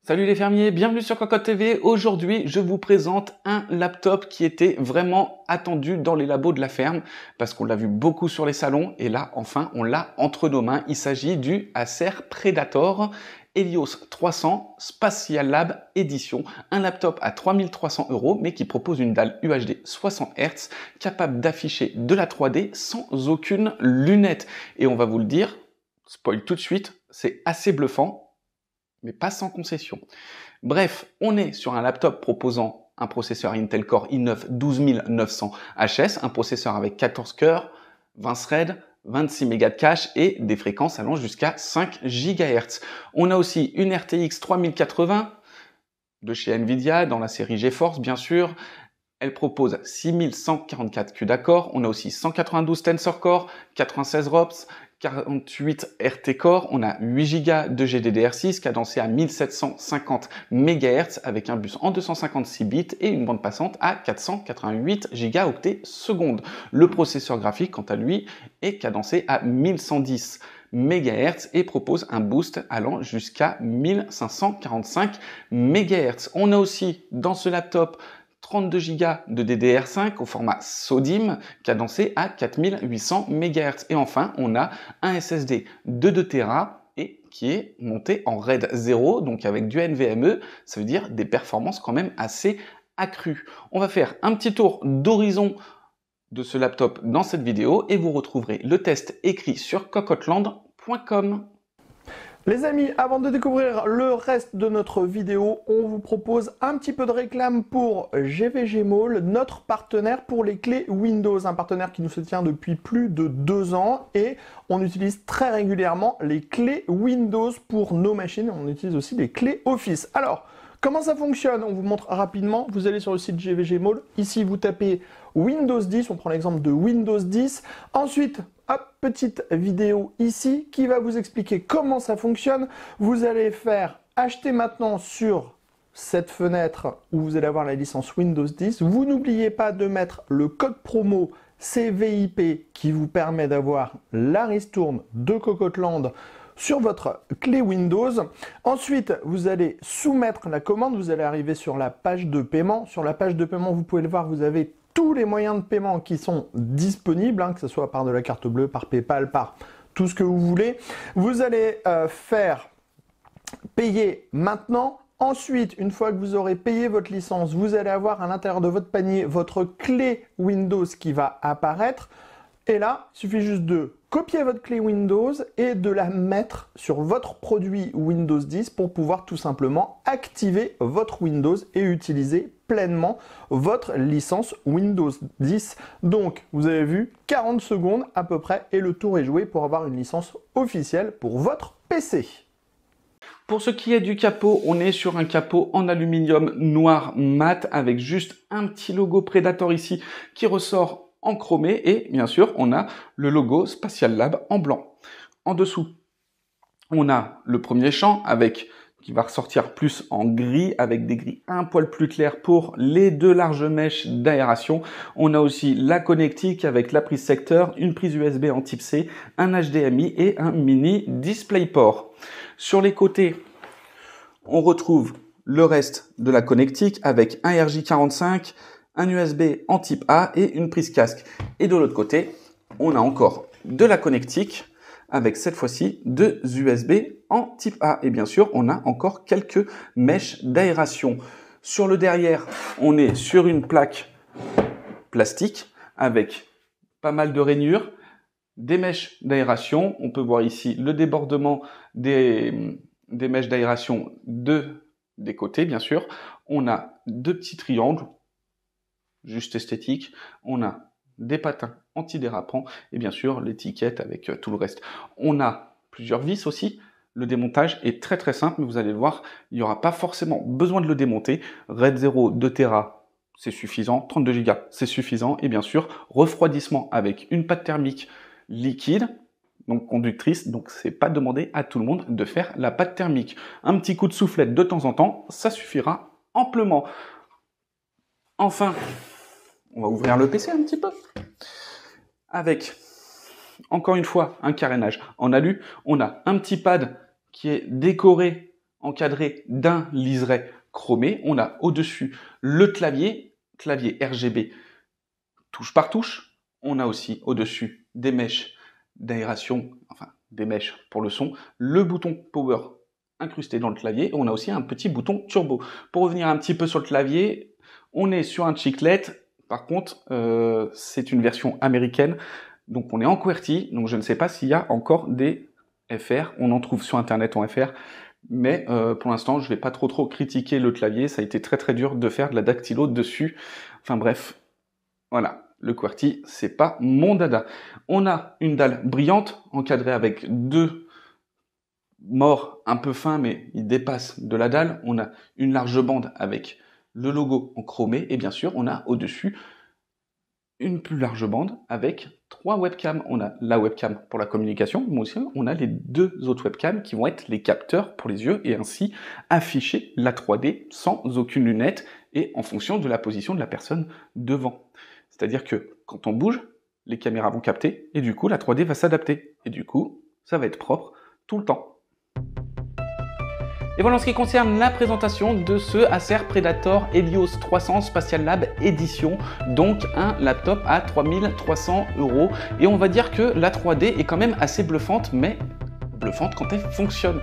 Salut les fermiers, bienvenue sur Cocotte TV. Aujourd'hui, je vous présente un laptop qui était vraiment attendu dans les labos de la ferme parce qu'on l'a vu beaucoup sur les salons et là, enfin, on l'a entre nos mains. Il s'agit du Acer Predator Helios 300 Spatial Lab Edition, un laptop à 3300 € mais qui propose une dalle UHD 60 Hz capable d'afficher de la 3D sans aucune lunette. Et on va vous le dire, spoil tout de suite, c'est assez bluffant, mais pas sans concession. Bref, on est sur un laptop proposant un processeur Intel Core i9 12900 HS, un processeur avec 14 cœurs, 20 threads, 26 mégas de cache et des fréquences allant jusqu'à 5 GHz. On a aussi une RTX 3080 de chez Nvidia dans la série GeForce bien sûr. Elle propose 6144 CUDA Core. On a aussi 192 Tensor Core, 96 ROPS, 48 RT Core, on a 8 Go de GDDR6 cadencé à 1750 MHz avec un bus en 256 bits et une bande passante à 488 Go/s. Le processeur graphique, quant à lui, est cadencé à 1110 MHz et propose un boost allant jusqu'à 1545 MHz. On a aussi dans ce laptop 32 Go de DDR5 au format SODIMM cadencé à 4800 MHz. Et enfin, on a un SSD de 2 Tera et qui est monté en RAID 0, donc avec du NVMe, ça veut dire des performances quand même assez accrues. On va faire un petit tour d'horizon de ce laptop dans cette vidéo et vous retrouverez le test écrit sur cocotteland.com. Les amis, avant de découvrir le reste de notre vidéo, on vous propose un petit peu de réclame pour GVG Mall, notre partenaire pour les clés Windows, un partenaire qui nous soutient depuis plus de 2 ans et on utilise très régulièrement les clés Windows pour nos machines, on utilise aussi les clés Office. Alors, comment ça fonctionne? On vous montre rapidement, vous allez sur le site GVG Mall, ici vous tapez Windows 10, on prend l'exemple de Windows 10, ensuite, hop, petite vidéo ici qui va vous expliquer comment ça fonctionne. Vous allez faire acheter maintenant sur cette fenêtre où vous allez avoir la licence Windows 10. Vous n'oubliez pas de mettre le code promo CVIP qui vous permet d'avoir la ristourne de Cocotteland sur votre clé Windows. Ensuite, vous allez soumettre la commande. Vous allez arriver sur la page de paiement. Sur la page de paiement, vous pouvez le voir, vous avez tous les moyens de paiement qui sont disponibles, que ce soit par de la carte bleue, par PayPal, par tout ce que vous voulez. Vous allez faire payer maintenant. Ensuite, une fois que vous aurez payé votre licence, vous allez avoir à l'intérieur de votre panier votre clé Windows qui va apparaître. Et là, il suffit juste de copier votre clé Windows et de la mettre sur votre produit Windows 10 pour pouvoir tout simplement activer votre Windows et utiliser pleinement votre licence Windows 10. Donc, vous avez vu, 40 secondes à peu près et le tour est joué pour avoir une licence officielle pour votre PC. Pour ce qui est du capot, on est sur un capot en aluminium noir mat avec juste un petit logo Predator ici qui ressort en chromé et bien sûr on a le logo Spatial Lab en blanc. En dessous, on a le premier champ qui va ressortir plus en gris avec des gris un poil plus clairs pour les 2 larges mèches d'aération. On a aussi la connectique avec la prise secteur, une prise USB en type C, un HDMI et un mini DisplayPort. Sur les côtés, on retrouve le reste de la connectique avec un RJ45, un USB en type A et une prise casque. Et de l'autre côté, on a encore de la connectique avec cette fois-ci 2 USB en type A. Et bien sûr, on a encore quelques mèches d'aération. Sur le derrière, on est sur une plaque plastique avec pas mal de rainures, des mèches d'aération. On peut voir ici le débordement des mèches d'aération des côtés, bien sûr. On a 2 petits triangles juste esthétique, on a des patins antidérapants et bien sûr l'étiquette avec tout le reste. On a plusieurs vis aussi. Le démontage est très très simple, mais vous allez le voir, il n'y aura pas forcément besoin de le démonter. RAID 0 2 Tera, c'est suffisant. 32 Go, c'est suffisant. Et bien sûr, refroidissement avec une pâte thermique liquide, donc conductrice, donc c'est pas demandé à tout le monde de faire la pâte thermique. Un petit coup de soufflette de temps en temps, ça suffira amplement. Enfin, on va ouvrir le PC un petit peu. Avec, encore une fois, un carénage en alu. On a un petit pad qui est décoré encadré d'un liseré chromé. On a au-dessus le clavier RGB touche par touche. On a aussi au-dessus des mèches d'aération, enfin des mèches pour le son, le bouton Power incrusté dans le clavier. On a aussi un petit bouton turbo. Pour revenir un petit peu sur le clavier, on est sur un chiclet. Par contre, c'est une version américaine. Donc on est en QWERTY. Donc je ne sais pas s'il y a encore des FR. On en trouve sur Internet en FR. Mais pour l'instant, je ne vais pas trop critiquer le clavier. Ça a été très dur de faire de la dactylo dessus. Enfin bref, voilà. Le QWERTY, c'est pas mon dada. On a une dalle brillante, encadrée avec deux morts un peu fins, mais ils dépassent de la dalle. On a une large bande avec le logo en chromé. Et bien sûr, on a au-dessus une plus large bande avec 3 webcams. On a la webcam pour la communication, mais aussi on a les 2 autres webcams qui vont être les capteurs pour les yeux et ainsi afficher la 3D sans aucune lunette et en fonction de la position de la personne devant. C'est-à-dire que quand on bouge, les caméras vont capter et du coup la 3D va s'adapter. Et du coup, ça va être propre tout le temps. Et voilà en ce qui concerne la présentation de ce Acer Predator Helios 300 Spatial Lab Edition, donc un laptop à 3300 €. Et on va dire que la 3D est quand même assez bluffante, mais bluffante quand elle fonctionne.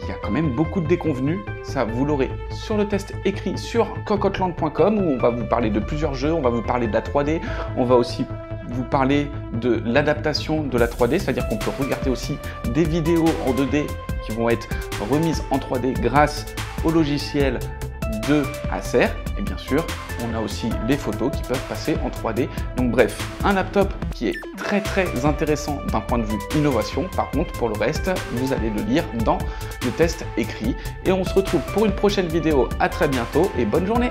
Il y a quand même beaucoup de déconvenues, ça vous l'aurez sur le test écrit sur cocottland.com où on va vous parler de plusieurs jeux, on va vous parler de la 3D, on va aussi vous parler de l'adaptation de la 3D, c'est-à-dire qu'on peut regarder aussi des vidéos en 2D qui vont être remises en 3D grâce au logiciel de Acer. Et bien sûr, on a aussi les photos qui peuvent passer en 3D. Donc bref, un laptop qui est très intéressant d'un point de vue innovation. Par contre, pour le reste, vous allez le lire dans le test écrit. Et on se retrouve pour une prochaine vidéo. À très bientôt et bonne journée!